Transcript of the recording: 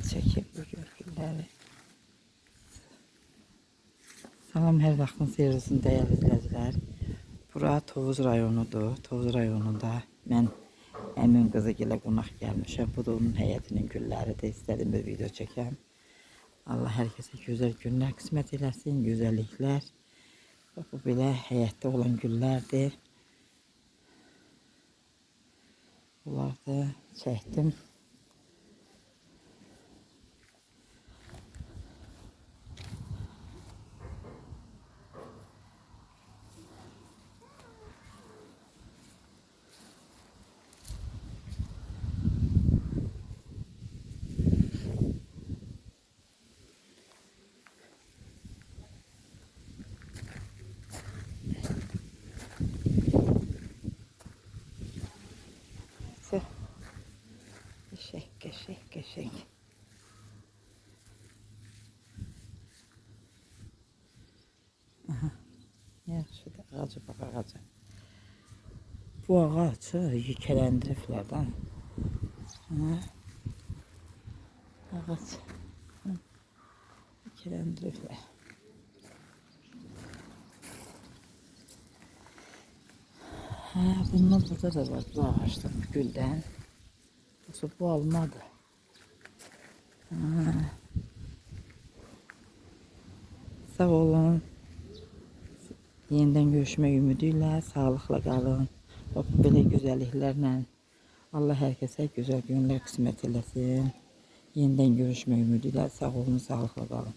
Çekip bu görgüleri. Salam, hər vaxtınız xeyir olsun dəyərli izləyicilər. Bura Tovuz rayonudur. Tovuz rayonunda mən əmin qızı ilə qonaq gəlmişəm. Bu da onun həyətinin gülləridir. İstədim bir video çəkəm. Allah hər kəsə gözəl günlər qismət eləsin, gözəlliklər. Bu belə həyətdə olan güllərdir. Bunları da çəkdim. Geçek. Aha. Ya şurada ağacı bak ağaca. Bu ağaç yükələndiriblərdən. Ağaç yükələndiriblər. Bundan burada da var bu ağaçdan, güldən. Bu almadı. Sağ olun. Yeniden görüşmək ümidiyle sağlıkla qalın. Belə güzelliklərlə Allah hər kəsə gözəl günlər qismət eləsin. Yeniden görüşmək ümidiyle sağ olun, sağlıkla qalın.